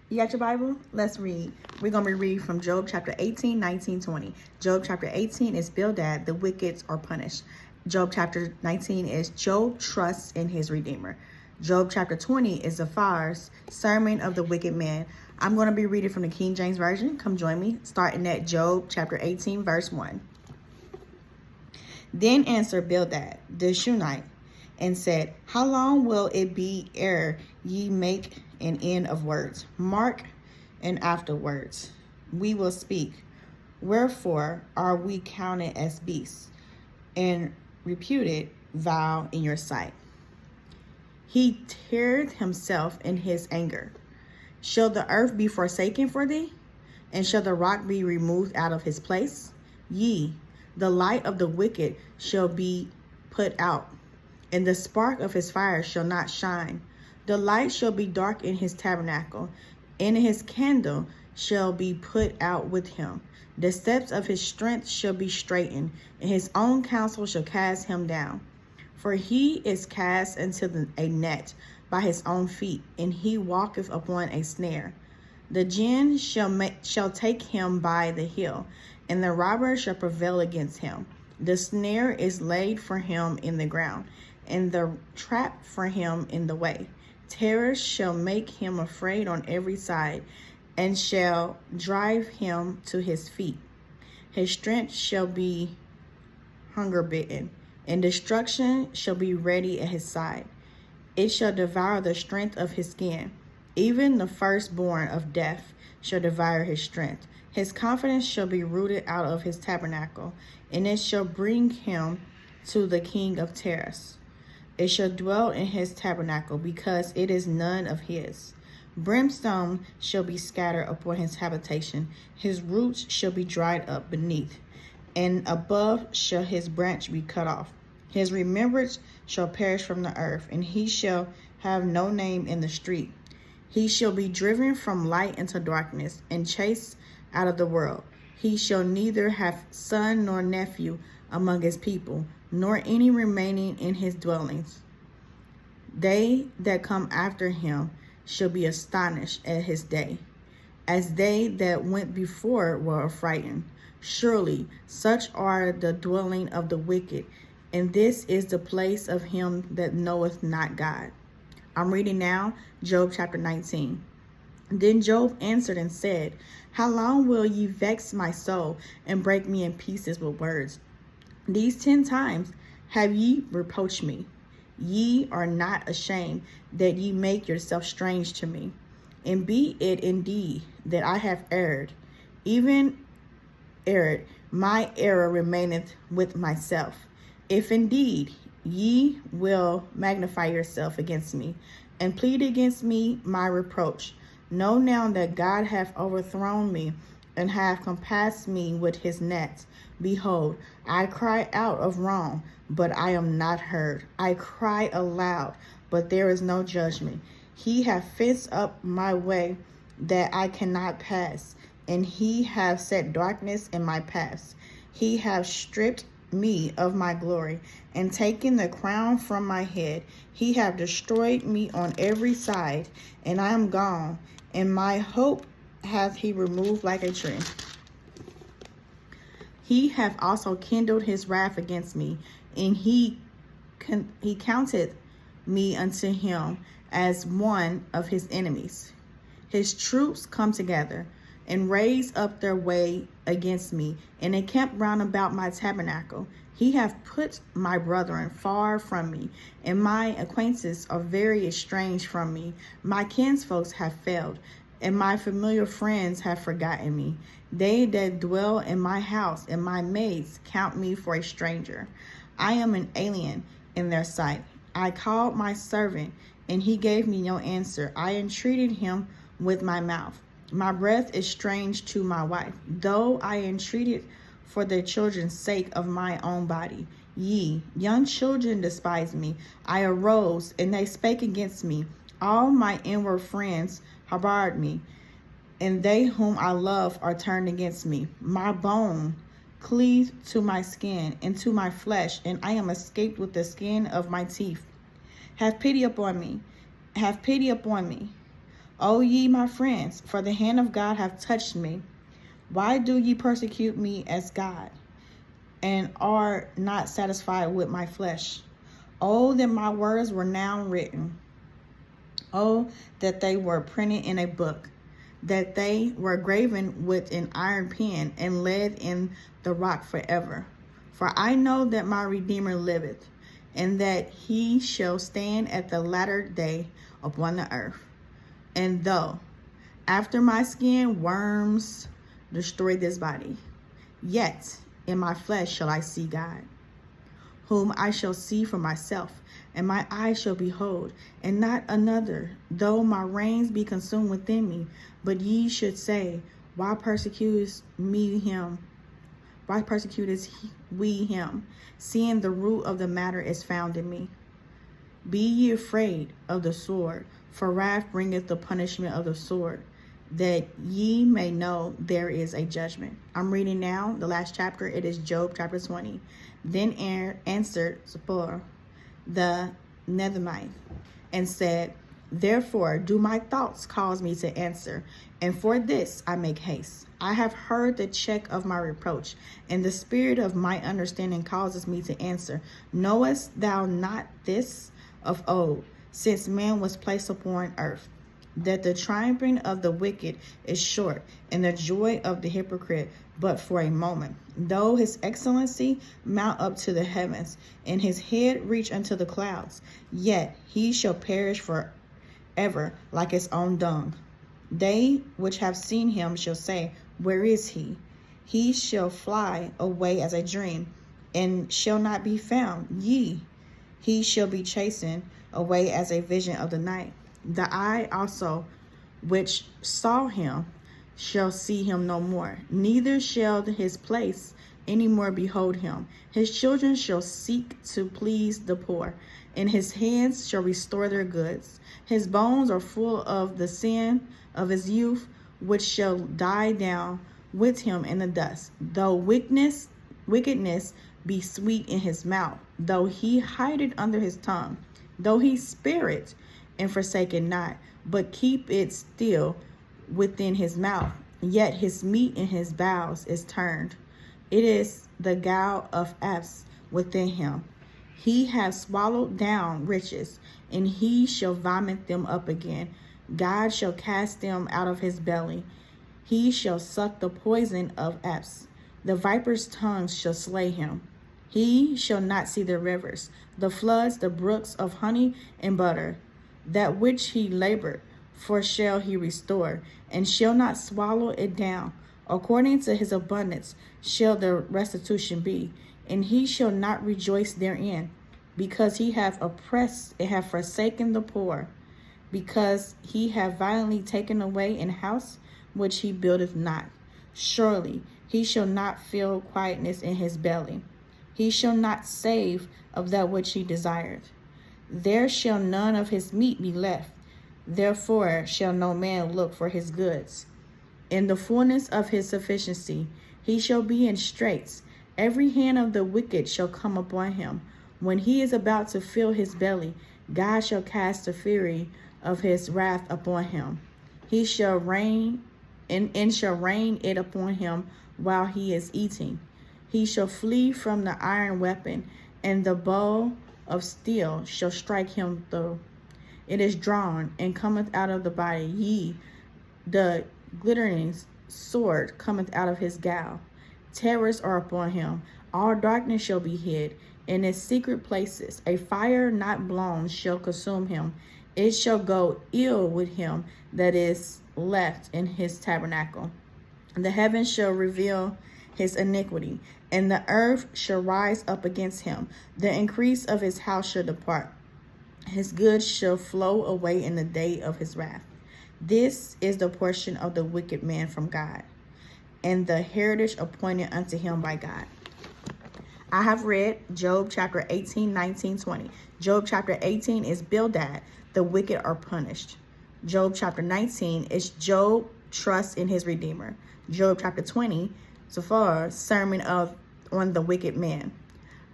You got your Bible? Let's read. We're going to read from Job chapter 18, 19, 20. Job chapter 18 is Bildad, the wicked are punished. Job chapter 19 is Job trusts in his Redeemer. Job chapter 20 is Zephar's sermon of the wicked man. I'm going to be reading from the King James Version. Come join me, starting at Job chapter 18, verse 1. Then answered Bildad the Shunammite, and said, How long will it be ere ye make an end of words? Mark, and afterwards we will speak. Wherefore are we counted as beasts, and reputed vile in your sight? He teareth himself in his anger. Shall the earth be forsaken for thee? And shall the rock be removed out of his place? Ye, the light of the wicked shall be put out, and the spark of his fire shall not shine. The light shall be dark in his tabernacle, and his candle shall be put out with him. The steps of his strength shall be straightened, and his own counsel shall cast him down. For he is cast into a net by his own feet, and he walketh upon a snare. The gin shall take him by the heel, and the robber shall prevail against him. The snare is laid for him in the ground, and the trap for him in the way. Terror shall make him afraid on every side, and shall drive him to his feet. His strength shall be hunger bitten, and destruction shall be ready at his side. It shall devour the strength of his skin. Even the firstborn of death shall devour his strength. His confidence shall be rooted out of his tabernacle, and it shall bring him to the king of terrors. It shall dwell in his tabernacle, because it is none of his. Brimstone shall be scattered upon his habitation. His roots shall be dried up beneath, and above shall his branch be cut off. His remembrance shall perish from the earth, and he shall have no name in the street. He shall be driven from light into darkness, and chased out of the world. He shall neither have son nor nephew among his people, nor any remaining in his dwellings. They that come after him shall be astonished at his day, as they that went before were affrighted. Surely such are the dwelling of the wicked, and this is the place of him that knoweth not God. I'm reading now Job chapter 19. Then Job answered and said, How long will ye vex my soul, and break me in pieces with words? These 10 times have ye reproached me. Ye are not ashamed that ye make yourself strange to me. And be it indeed that I have erred, even erred, my error remaineth with myself. If indeed ye will magnify yourself against me, and plead against me my reproach, know now that God hath overthrown me, and hath compassed me with his nets. Behold, I cry out of wrong, but I am not heard. I cry aloud, but there is no judgment. He hath fenced up my way that I cannot pass, and he hath set darkness in my paths. He hath stripped me of my glory, and taken the crown from my head. He hath destroyed me on every side, and I am gone, and my hope hath he removed like a tree. He hath also kindled his wrath against me, and he counted me unto him as one of his enemies. His troops come together, and raise up their way against me, and encamp round about my tabernacle. He hath put my brethren far from me, and my acquaintances are very estranged from me. My kinsfolks have failed, and my familiar friends have forgotten me. They that dwell in my house and my maids count me for a stranger. I am an alien in their sight. I called my servant, and he gave me no answer. I entreated him with my mouth. My breath is strange to my wife, though I entreated for the children's sake of my own body. Ye, young children, despise me. I arose, and they spake against me. All my inward friends harbored me, and they whom I love are turned against me. My bone cleaved to my skin, and to my flesh, and I am escaped with the skin of my teeth. Have pity upon me. Have pity upon me. O ye my friends, for the hand of God hath touched me. Why do ye persecute me as God, and are not satisfied with my flesh? Oh, that my words were now written. Oh, that they were printed in a book, that they were graven with an iron pen and laid in the rock forever. For I know that my Redeemer liveth, and that he shall stand at the latter day upon the earth. And though after my skin worms destroy this body, yet in my flesh shall I see God, whom I shall see for myself, and my eyes shall behold, and not another, though my reins be consumed within me. But ye should say, why persecutest me him? Why persecutest we him, seeing the root of the matter is found in me? Be ye afraid of the sword, for wrath bringeth the punishment of the sword, that ye may know there is a judgment. I'm reading now the last chapter. It is Job chapter 20. Then answered Zipporah the Nethamite and said, therefore do my thoughts cause me to answer, and for this I make haste. I have heard the check of my reproach, and the spirit of my understanding causes me to answer. Knowest thou not this of old, since man was placed upon earth, that the triumphing of the wicked is short, and the joy of the hypocrite but for a moment? Though his excellency mount up to the heavens, and his head reach unto the clouds, yet he shall perish forever like his own dung. They which have seen him shall say, where is he? He shall fly away as a dream, and shall not be found. He shall be chastened away as a vision of the night. The eye also which saw him shall see him no more, neither shall his place any more behold him. His children shall seek to please the poor, and his hands shall restore their goods. His bones are full of the sin of his youth, which shall die down with him in the dust. Though wickedness be sweet in his mouth, though he hide it under his tongue, though he spare it and forsake it not, but keep it still within his mouth, yet his meat in his bowels is turned. It is the gall of apes within him. He hath swallowed down riches, and he shall vomit them up again. God shall cast them out of his belly. He shall suck the poison of apes. The viper's tongue shall slay him. He shall not see the rivers, the floods, the brooks of honey and butter. That which he labored for shall he restore, and shall not swallow it down. According to his abundance shall the restitution be, and he shall not rejoice therein, because he hath oppressed and hath forsaken the poor, because he hath violently taken away an house which he buildeth not. Surely he shall not feel quietness in his belly. He shall not save of that which he desired. There shall none of his meat be left. Therefore shall no man look for his goods. In the fullness of his sufficiency he shall be in straits. Every hand of the wicked shall come upon him. When he is about to fill his belly, God shall cast the fury of his wrath upon him. He shall rain and shall rain it upon him while he is eating. He shall flee from the iron weapon, and the bow of steel shall strike him through. It is drawn and cometh out of the body. The glittering sword cometh out of his gall. Terrors are upon him. All darkness shall be hid in his secret places. A fire not blown shall consume him. It shall go ill with him that is left in his tabernacle. The heavens shall reveal his iniquity, and the earth shall rise up against him. The increase of his house shall depart. His goods shall flow away in the day of his wrath. This is the portion of the wicked man from God, and the heritage appointed unto him by God. I have read Job chapter 18, 19, 20. Job chapter 18 is Bildad, the wicked are punished. Job chapter 19 is Job trusts in his Redeemer. Job chapter 20, Zipporah's sermon on the wicked man.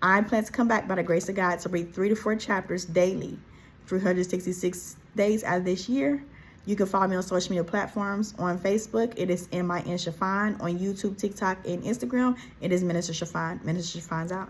I plan to come back by the grace of God to read 3 to 4 chapters daily, 366 days out of this year, You can follow me on social media platforms. On Facebook, it is MIN Shafine. On YouTube, TikTok, and Instagram, it is Minister Shafine. Minister Shafine's out.